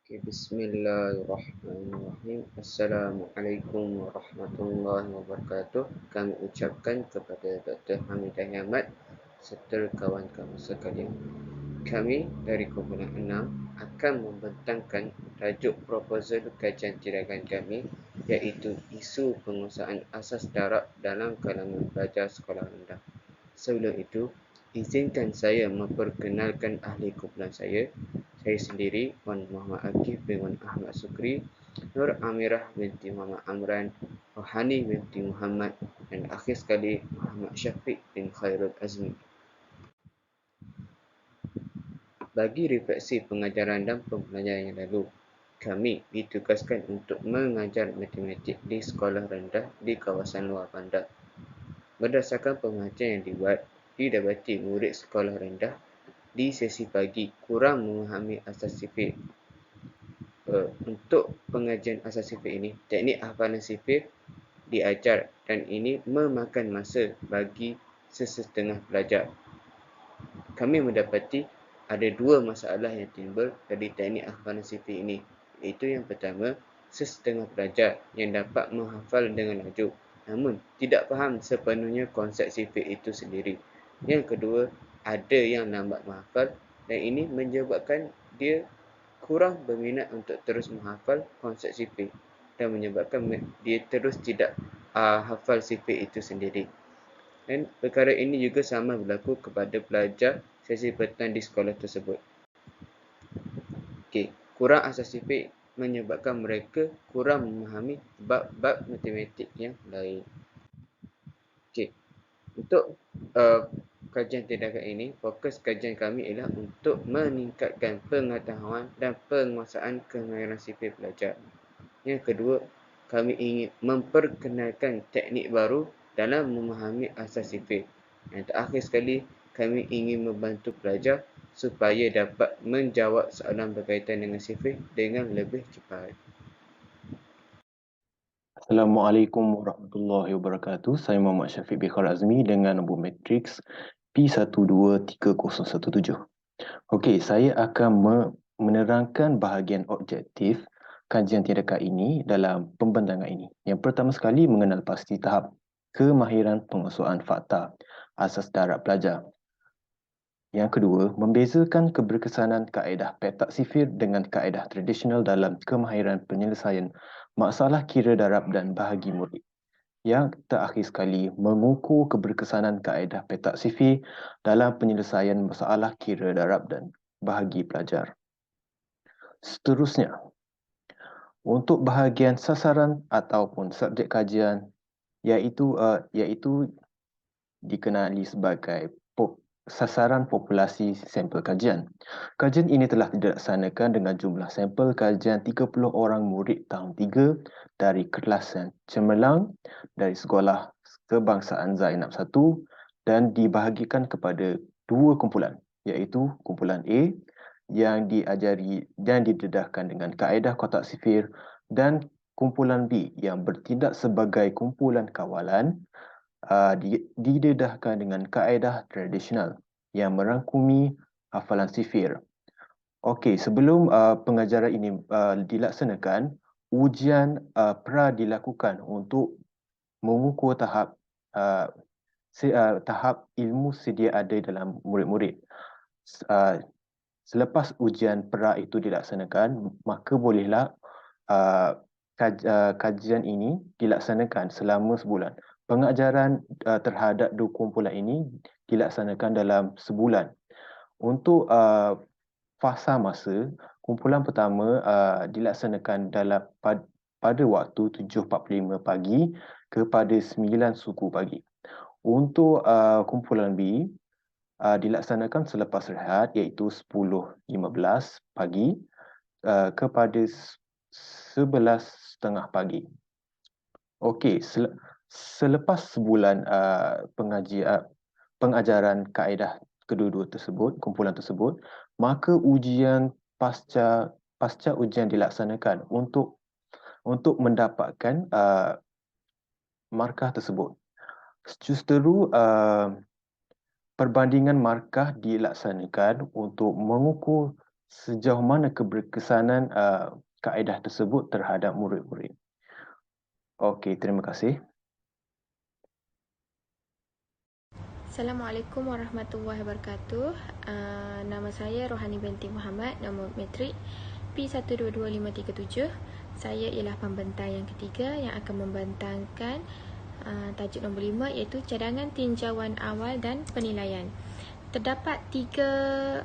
Oke, Bismillahirrahmanirrahim. Assalamualaikum warahmatullahi wabarakatuh. Kami ucapkan kepada Dr. Hamidah Ahmad serta kawan-kawan sekalian. Kami dari kumpulan 6 akan membentangkan tajuk proposal kajian tindakan kami, iaitu isu penguasaan asas darab dalam kalangan pelajar sekolah rendah. Sebelum itu, izinkan saya memperkenalkan ahli kumpulan saya. Saya sendiri, Wan Muhammad Akif bin Wan Ahmad Sukri, Nur Amirah binti Muhammad Amran, Rohani binti Muhammad, dan akhir sekali Muhammad Syafiq bin Khairul Azmi. Bagi refleksi pengajaran dan pembelajaran yang lalu, kami ditugaskan untuk mengajar matematik di sekolah rendah di kawasan luar bandar. Berdasarkan pengajian yang dibuat, didapati murid sekolah rendah di sesi pagi kurang memahami asas sifir. Untuk pengajian asas sifir ini, teknik hafalan sifir diajar dan ini memakan masa bagi sesetengah pelajar. Kami mendapati ada dua masalah yang timbul dari teknik hafalan sifir ini, iaitu yang pertama, sesetengah pelajar yang dapat menghafal dengan laju namun tidak faham sepenuhnya konsep sifir itu sendiri. Yang kedua, ada yang lambat menghafal dan ini menyebabkan dia kurang berminat untuk terus menghafal konsep sifir dan menyebabkan dia terus tidak hafal sifir itu sendiri. Dan perkara ini juga sama berlaku kepada pelajar sesi petang di sekolah tersebut. Okey, kurang asas sifir menyebabkan mereka kurang memahami bab-bab matematik yang lain. Okey, untuk kajian tindakan ini, fokus kajian kami ialah untuk meningkatkan pengetahuan dan penguasaan kemahiran sifir pelajar. Yang kedua, kami ingin memperkenalkan teknik baru dalam memahami asas sifir. Yang terakhir sekali, kami ingin membantu pelajar supaya dapat menjawab soalan berkaitan dengan sifir dengan lebih cepat. Assalamualaikum warahmatullahi wabarakatuh. Saya Muhammad Syafiq bin Khairul Azmi dengan nombor matriks P123017. Okey, saya akan menerangkan bahagian objektif kajian tindakan ini dalam pembentangan ini. Yang pertama sekali mengenal pasti tahap kemahiran penguasaan fakta asas darab pelajar. Yang kedua, membezakan keberkesanan kaedah petak sifir dengan kaedah tradisional dalam kemahiran penyelesaian masalah kira darab dan bahagi murid. Yang terakhir sekali, mengukur keberkesanan kaedah petak sifir dalam penyelesaian masalah kira darab dan bahagi pelajar. Seterusnya, untuk bahagian sasaran ataupun subjek kajian iaitu dikenali sebagai sasaran populasi sampel kajian. Kajian ini telah dilaksanakan dengan jumlah sampel kajian 30 orang murid tahun 3 dari kelas Cemerlang dari Sekolah Kebangsaan Zainab 1 dan dibahagikan kepada dua kumpulan, iaitu kumpulan A yang diajari dan didedahkan dengan kaedah kotak sifir dan kumpulan B yang bertindak sebagai kumpulan kawalan didedahkan dengan kaedah tradisional yang merangkumi hafalan sifir. Okey, sebelum pengajaran ini dilaksanakan, ujian pra dilakukan untuk mengukur tahap ilmu sedia ada dalam murid-murid. Selepas ujian pra itu dilaksanakan, maka bolehlah kajian ini dilaksanakan selama sebulan. Pengajaran terhadap dua kumpulan ini dilaksanakan dalam sebulan. Untuk fasa masa, kumpulan pertama dilaksanakan pada waktu 7.45 pagi kepada 9 suku pagi. Untuk kumpulan B, dilaksanakan selepas rehat iaitu 10.15 pagi kepada 11.30 pagi. Okey, selepas sebulan pengajaran kaedah kedua-dua tersebut, kumpulan tersebut, maka ujian pasca ujian dilaksanakan untuk mendapatkan markah tersebut. Justeru perbandingan markah dilaksanakan untuk mengukur sejauh mana keberkesanan kaedah tersebut terhadap murid-murid. Okey, terima kasih. Assalamualaikum warahmatullahi wabarakatuh. Nama saya Rohani binti Muhammad, nombor matrik P122537. Saya ialah pembentang yang ketiga yang akan membentangkan tajuk nombor 5, iaitu cadangan tinjauan awal dan penilaian. Terdapat 3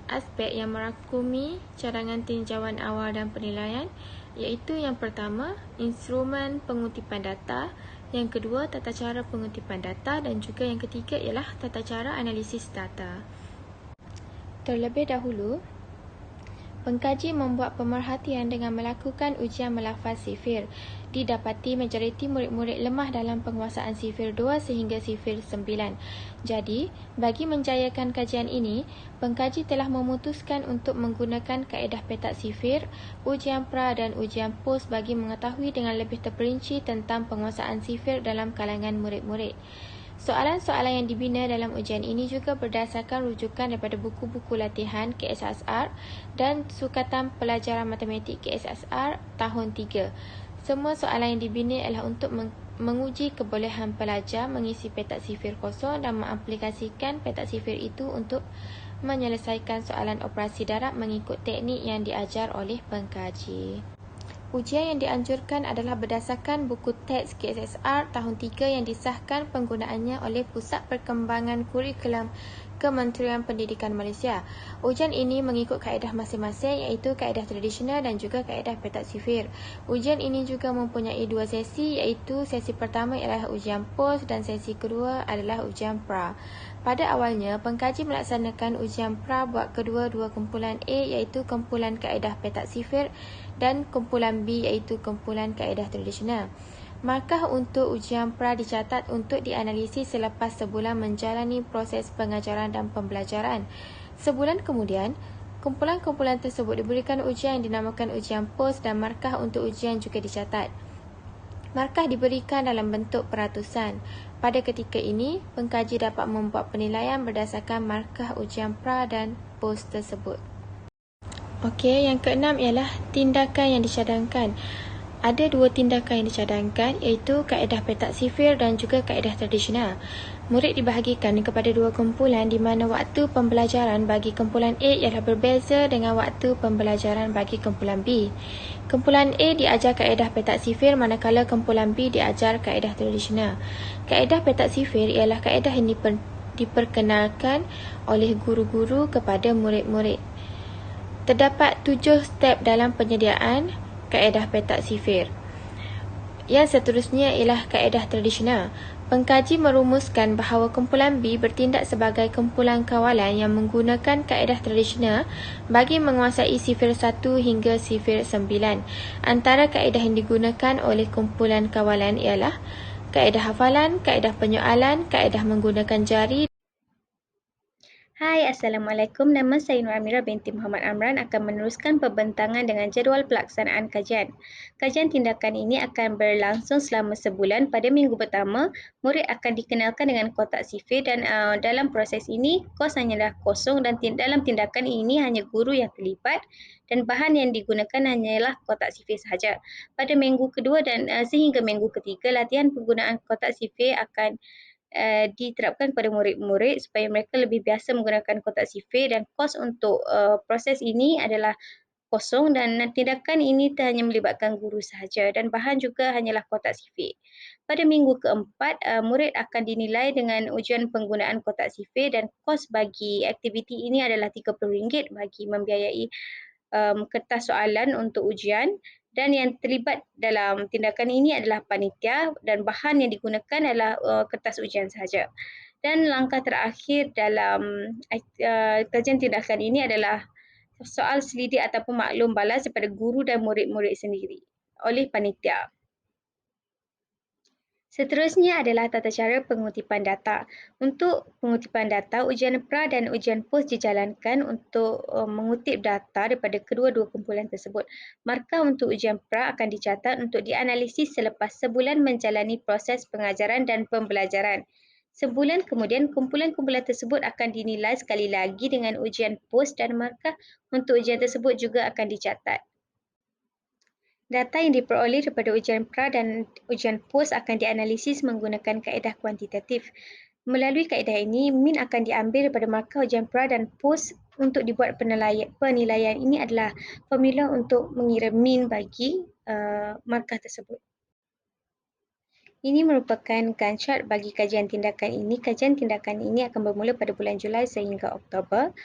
aspek yang merakumi cadangan tinjauan awal dan penilaian, iaitu yang pertama, instrumen pengutipan data, yang kedua, tata cara pengutipan data, dan juga yang ketiga ialah tata cara analisis data. Terlebih dahulu, pengkaji membuat pemerhatian dengan melakukan ujian melafaz sifir. Didapati majoriti murid-murid lemah dalam penguasaan sifir 2 sehingga sifir 9. Jadi, bagi menjayakan kajian ini, pengkaji telah memutuskan untuk menggunakan kaedah petak sifir, ujian pra dan ujian pos bagi mengetahui dengan lebih terperinci tentang penguasaan sifir dalam kalangan murid-murid. Soalan-soalan yang dibina dalam ujian ini juga berdasarkan rujukan daripada buku-buku latihan KSSR dan Sukatan Pelajaran Matematik KSSR tahun 3. Semua soalan yang dibina adalah untuk menguji kebolehan pelajar mengisi petak sifir kosong dan mengaplikasikan petak sifir itu untuk menyelesaikan soalan operasi darab mengikut teknik yang diajar oleh pengkaji. Ujian yang dianjurkan adalah berdasarkan buku teks KSSR tahun 3 yang disahkan penggunaannya oleh Pusat Perkembangan Kurikulum Kementerian Pendidikan Malaysia. Ujian ini mengikut kaedah masing-masing, iaitu kaedah tradisional dan juga kaedah petak sifir. Ujian ini juga mempunyai 2 sesi, iaitu sesi pertama ialah ujian pos dan sesi kedua adalah ujian pra. Pada awalnya, pengkaji melaksanakan ujian pra buat kedua-dua kumpulan A, iaitu kumpulan kaedah petak sifir, dan kumpulan B, iaitu kumpulan kaedah tradisional. Markah untuk ujian pra dicatat untuk dianalisis selepas sebulan menjalani proses pengajaran dan pembelajaran. Sebulan kemudian, kumpulan-kumpulan tersebut diberikan ujian yang dinamakan ujian pos dan markah untuk ujian juga dicatat. Markah diberikan dalam bentuk peratusan. Pada ketika ini, pengkaji dapat membuat penilaian berdasarkan markah ujian pra dan pos tersebut. Okey, yang keenam ialah tindakan yang dicadangkan. Ada 2 tindakan yang dicadangkan, iaitu kaedah petak sifir dan juga kaedah tradisional. Murid dibahagikan kepada 2 kumpulan di mana waktu pembelajaran bagi kumpulan A ialah berbeza dengan waktu pembelajaran bagi kumpulan B. Kumpulan A diajar kaedah petak sifir manakala kumpulan B diajar kaedah tradisional. Kaedah petak sifir ialah kaedah yang diperkenalkan oleh guru-guru kepada murid-murid. Terdapat 7 step dalam penyediaan kaedah petak sifir. Yang seterusnya ialah kaedah tradisional. Pengkaji merumuskan bahawa kumpulan B bertindak sebagai kumpulan kawalan yang menggunakan kaedah tradisional bagi menguasai sifir 1 hingga sifir 9. Antara kaedah yang digunakan oleh kumpulan kawalan ialah kaedah hafalan, kaedah penyoalan, kaedah menggunakan jari. Hai, Assalamualaikum. Nama saya Nur Amira binti Muhammad Amran akan meneruskan pembentangan dengan jadual pelaksanaan kajian. Kajian tindakan ini akan berlangsung selama sebulan. Pada minggu pertama, murid akan dikenalkan dengan kotak sifir dan dalam proses ini, kos hanyalah kosong dan dalam tindakan ini hanya guru yang terlibat dan bahan yang digunakan hanyalah kotak sifir sahaja. Pada minggu kedua dan sehingga minggu ketiga, latihan penggunaan kotak sifir akan diterapkan kepada murid-murid supaya mereka lebih biasa menggunakan kotak sifir dan kos untuk proses ini adalah kosong dan tindakan ini hanya melibatkan guru sahaja dan bahan juga hanyalah kotak sifir. Pada minggu keempat, murid akan dinilai dengan ujian penggunaan kotak sifir dan kos bagi aktiviti ini adalah RM30 bagi membiayai kertas soalan untuk ujian. Dan yang terlibat dalam tindakan ini adalah panitia dan bahan yang digunakan adalah kertas ujian sahaja. Dan langkah terakhir dalam kajian tindakan ini adalah soal selidik ataupun maklum balas daripada guru dan murid-murid sendiri oleh panitia. Seterusnya adalah tata cara pengutipan data. Untuk pengutipan data, ujian pra dan ujian pos dijalankan untuk mengutip data daripada kedua-dua kumpulan tersebut. Markah untuk ujian pra akan dicatat untuk dianalisis selepas sebulan menjalani proses pengajaran dan pembelajaran. Sebulan kemudian, kumpulan-kumpulan tersebut akan dinilai sekali lagi dengan ujian pos dan markah untuk ujian tersebut juga akan dicatat. Data yang diperoleh daripada ujian pra dan ujian pos akan dianalisis menggunakan kaedah kuantitatif. Melalui kaedah ini, min akan diambil daripada markah ujian pra dan pos untuk dibuat penilaian. Ini adalah formula untuk mengira min bagi markah tersebut. Ini merupakan Gantt chart bagi kajian tindakan ini. Kajian tindakan ini akan bermula pada bulan Julai sehingga Oktober.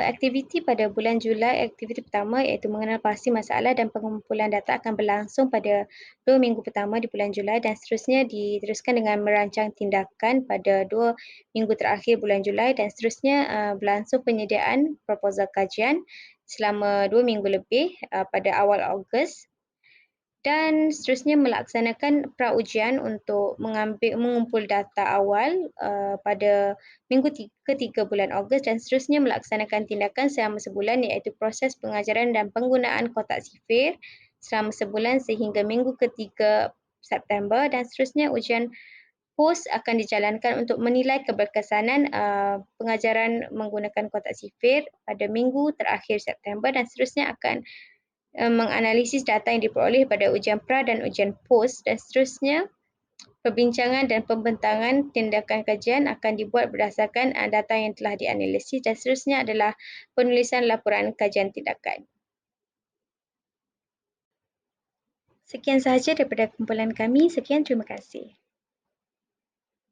Aktiviti pada bulan Julai, aktiviti pertama iaitu mengenal pasti masalah dan pengumpulan data akan berlangsung pada 2 minggu pertama di bulan Julai dan seterusnya diteruskan dengan merancang tindakan pada 2 minggu terakhir bulan Julai dan seterusnya berlangsung penyediaan proposal kajian selama 2 minggu lebih pada awal Ogos. Dan seterusnya melaksanakan pra-ujian untuk mengumpul data awal pada minggu ketiga bulan Ogos dan seterusnya melaksanakan tindakan selama sebulan iaitu proses pengajaran dan penggunaan kotak sifir selama sebulan sehingga minggu ketiga September dan seterusnya ujian pos akan dijalankan untuk menilai keberkesanan pengajaran menggunakan kotak sifir pada minggu terakhir September dan seterusnya akan menganalisis data yang diperoleh pada ujian pra dan ujian pos dan seterusnya perbincangan dan pembentangan tindakan kajian akan dibuat berdasarkan data yang telah dianalisis dan seterusnya adalah penulisan laporan kajian tindakan. Sekian sahaja daripada kumpulan kami. Sekian, terima kasih.